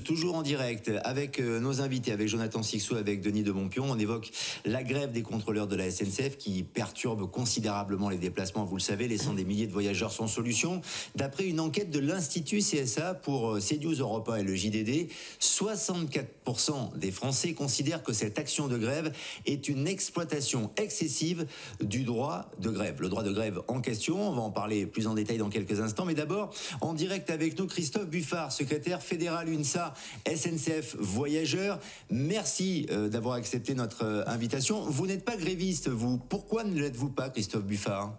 toujours en direct avec nos invités, avec Jonathan Sixou, avec Denis de Montpion. On évoque la grève des contrôleurs de la SNCF qui perturbe considérablement les déplacements, vous le savez, laissant des milliers de voyageurs sans solution. D'après une enquête de l'Institut CSA pour CNews Europe 1 et le JDD, 64% des Français considèrent que cette action de grève est une exploitation excessive du droit de grève. Le droit de grève en question, on va en parler plus en détail dans quelques instants, mais d'abord, en direct avec nous, Christophe Buffard, secrétaire fédéral UNSA SNCF Voyageurs. Merci d'avoir accepté notre invitation. Vous n'êtes pas gréviste, vous. Pourquoi ne l'êtes-vous pas, Christophe Buffard?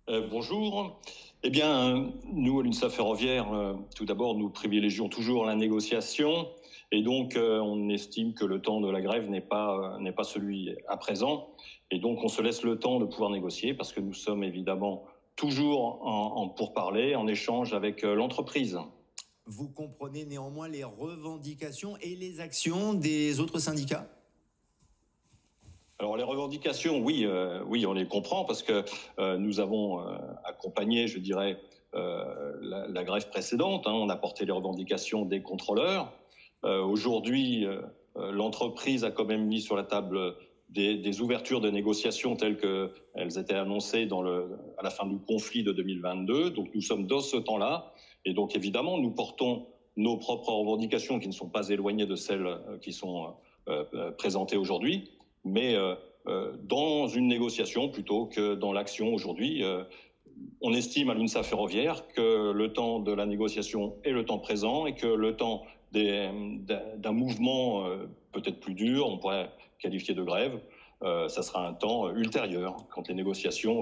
Bonjour. Eh bien, nous, à l'UNSA Ferroviaire, tout d'abord, nous privilégions toujours la négociation. Et donc, on estime que le temps de la grève n'est pas celui à présent. Et donc, on se laisse le temps de pouvoir négocier parce que nous sommes évidemment toujours en pourparlers, en échange avec l'entreprise. Vous comprenez néanmoins les revendications et les actions des autres syndicats? Alors les revendications, oui, on les comprend parce que nous avons accompagné, je dirais, la grève précédente. On a porté les revendications des contrôleurs. Aujourd'hui, l'entreprise a quand même mis sur la table des ouvertures de négociations telles qu'elles étaient annoncées à la fin du conflit de 2022. Donc nous sommes dans ce temps-là. Et donc évidemment, nous portons nos propres revendications qui ne sont pas éloignées de celles qui sont présentées aujourd'hui, mais dans une négociation plutôt que dans l'action aujourd'hui. On estime à l'UNSA Ferroviaire que le temps de la négociation est le temps présent et que le temps d'un mouvement peut-être plus dur, on pourrait qualifier de grève, ça sera un temps ultérieur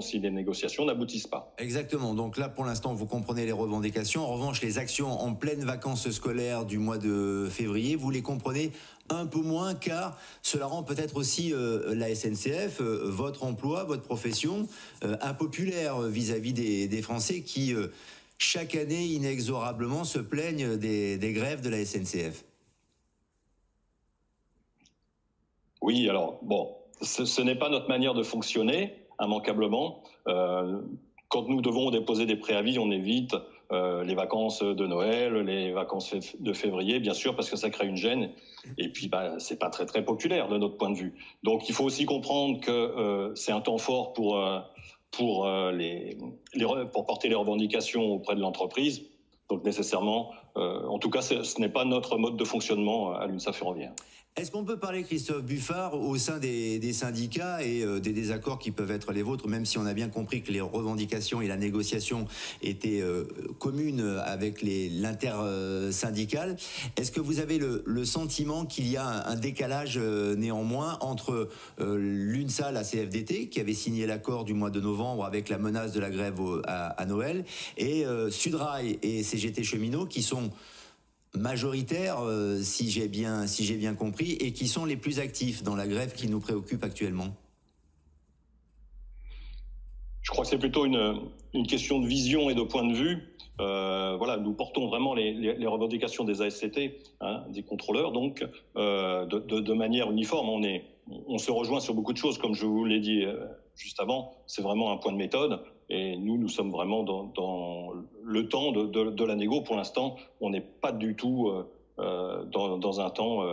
si les négociations n'aboutissent pas. Exactement. Donc là, pour l'instant, vous comprenez les revendications. En revanche, les actions en pleine vacances scolaires du mois de février, vous les comprenez un peu moins car cela rend peut-être aussi la SNCF, votre emploi, votre profession, impopulaire vis-à-vis des Français qui, chaque année, inexorablement se plaignent des grèves de la SNCF. Oui, alors, bon, ce n'est pas notre manière de fonctionner, immanquablement. Quand nous devons déposer des préavis, on évite les vacances de Noël, les vacances de février, bien sûr, parce que ça crée une gêne. Et puis, c'est pas très, très populaire de notre point de vue. Donc, il faut aussi comprendre que c'est un temps fort pour porter les revendications auprès de l'entreprise. Donc, nécessairement, en tout cas, ce n'est pas notre mode de fonctionnement à l'UNSA Ferroviaire. Est-ce qu'on peut parler, Christophe Buffard, au sein des syndicats et des désaccords qui peuvent être les vôtres, même si on a bien compris que les revendications et la négociation étaient communes avec l'intersyndicale, est-ce que vous avez le sentiment qu'il y a un décalage néanmoins entre l'UNSA, la CFDT, qui avait signé l'accord du mois de novembre avec la menace de la grève à Noël, et Sudrail et CGT Cheminots qui sont majoritaires, si j'ai bien compris, et qui sont les plus actifs dans la grève qui nous préoccupe actuellement? Je crois que c'est plutôt une question de vision et de point de vue. Voilà, nous portons vraiment les revendications des ASCT, des contrôleurs, donc de manière uniforme. On se rejoint sur beaucoup de choses, comme je vous l'ai dit juste avant. C'est vraiment un point de méthode. Et nous sommes vraiment dans le temps de la négo. Pour l'instant, on n'est pas du tout dans un temps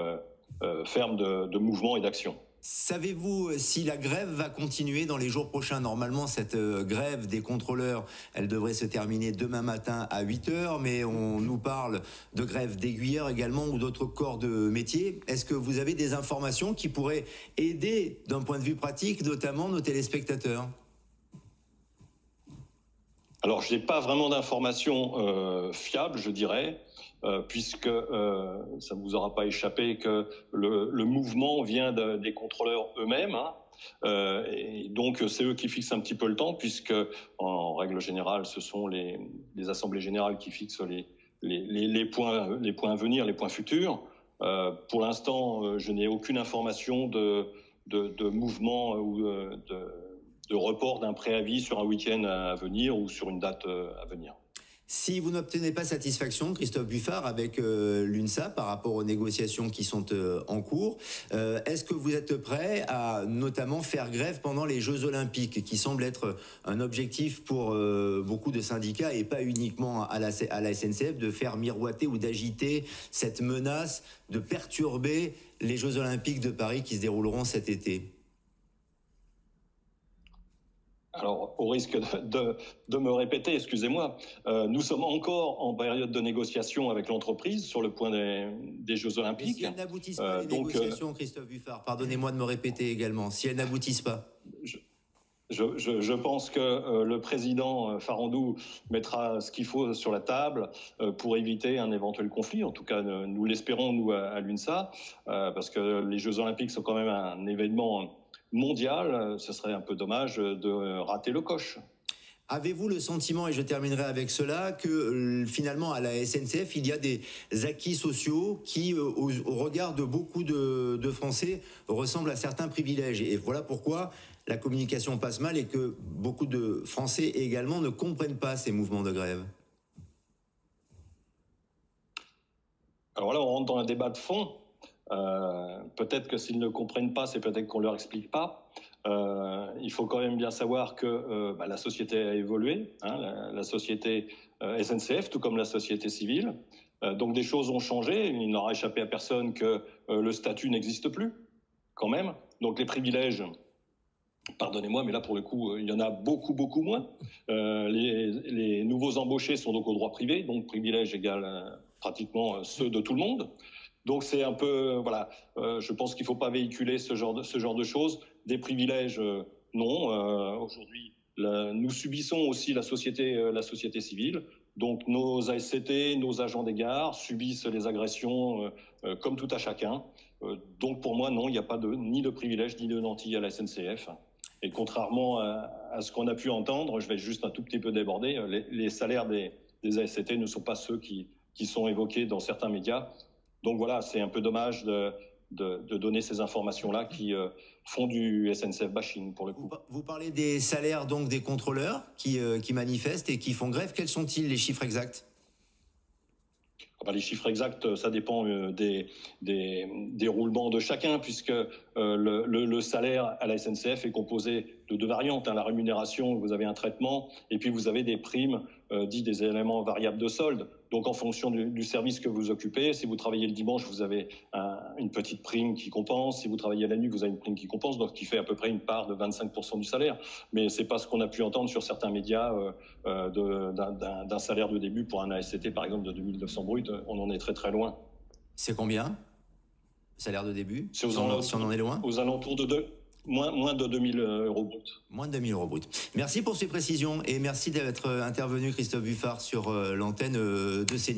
ferme de mouvement et d'action. Savez-vous si la grève va continuer dans les jours prochains? Normalement, cette grève des contrôleurs, elle devrait se terminer demain matin à 8 h, mais on nous parle de grève d'aiguilleurs également ou d'autres corps de métier. Est-ce que vous avez des informations qui pourraient aider d'un point de vue pratique, notamment nos téléspectateurs? Alors, je n'ai pas vraiment d'informations fiables, je dirais, puisque ça ne vous aura pas échappé que le mouvement vient des contrôleurs eux-mêmes. Et donc, c'est eux qui fixent un petit peu le temps, puisque en règle générale, ce sont les assemblées générales qui fixent les points à venir, les points futurs. Pour l'instant, je n'ai aucune information de mouvement ou de report d'un préavis sur un week-end à venir ou sur une date à venir. Si vous n'obtenez pas satisfaction, Christophe Buffard, avec l'UNSA par rapport aux négociations qui sont en cours, est-ce que vous êtes prêt à notamment faire grève pendant les Jeux Olympiques, qui semble être un objectif pour beaucoup de syndicats et pas uniquement à la SNCF, de faire miroiter ou d'agiter cette menace de perturber les Jeux Olympiques de Paris qui se dérouleront cet été? Alors, au risque de me répéter, excusez-moi, nous sommes encore en période de négociation avec l'entreprise sur le point des Jeux Olympiques. Et si elles n'aboutissent pas les négociations, Christophe Buffard, pardonnez-moi de me répéter également, si elles n'aboutissent pas? Je pense que le président Farandou mettra ce qu'il faut sur la table pour éviter un éventuel conflit. En tout cas, nous l'espérons, nous, à l'UNSA, parce que les Jeux Olympiques sont quand même un événement mondial. Ce serait un peu dommage de rater le coche. Avez-vous le sentiment, et je terminerai avec cela, que finalement à la SNCF, il y a des acquis sociaux qui, au regard de beaucoup de Français, ressemblent à certains privilèges? Et voilà pourquoi la communication passe mal et que beaucoup de Français également ne comprennent pas ces mouvements de grève. Alors là, on rentre dans un débat de fond. Peut-être que s'ils ne comprennent pas, c'est peut-être qu'on ne leur explique pas. Il faut quand même bien savoir que la société a évolué, hein, la société SNCF, tout comme la société civile. Donc des choses ont changé. Il n'aura échappé à personne que le statut n'existe plus, quand même. Donc les privilèges, pardonnez-moi, mais là pour le coup, il y en a beaucoup, beaucoup moins. Les nouveaux embauchés sont donc au droit privé, donc privilèges égale pratiquement ceux de tout le monde. Donc c'est un peu, voilà, je pense qu'il ne faut pas véhiculer ce genre de choses. Des privilèges, non. Aujourd'hui, nous subissons aussi la société civile. Donc nos ASCT, nos agents des gares subissent les agressions comme tout à chacun. Donc pour moi, non, il n'y a pas ni de privilèges ni de nantis à la SNCF. Et contrairement à ce qu'on a pu entendre, je vais juste un tout petit peu déborder, les salaires des ASCT ne sont pas ceux qui sont évoqués dans certains médias. Donc voilà, c'est un peu dommage de donner ces informations-là qui font du SNCF bashing pour le coup. Vous parlez des salaires donc des contrôleurs qui manifestent et qui font grève. Quels sont-ils les chiffres exacts? Les chiffres exacts, ça dépend des roulements de chacun, puisque le salaire à la SNCF est composé de deux variantes. La rémunération, vous avez un traitement, et puis vous avez des primes, dit des éléments variables de solde. Donc en fonction du service que vous occupez, si vous travaillez le dimanche, vous avez une petite prime qui compense. Si vous travaillez la nuit, vous avez une prime qui compense, donc qui fait à peu près une part de 25% du salaire. Mais c'est pas ce qu'on a pu entendre sur certains médias d'un salaire de début pour un ASCT, par exemple, de 2900 brut. On en est très très loin. C'est combien, salaire de début, si on en est loin? Aux alentours de moins de 2000 euros brut. Moins de 2000 euros brut. Merci pour ces précisions et merci d'être intervenu, Christophe Buffard, sur l'antenne de CNews.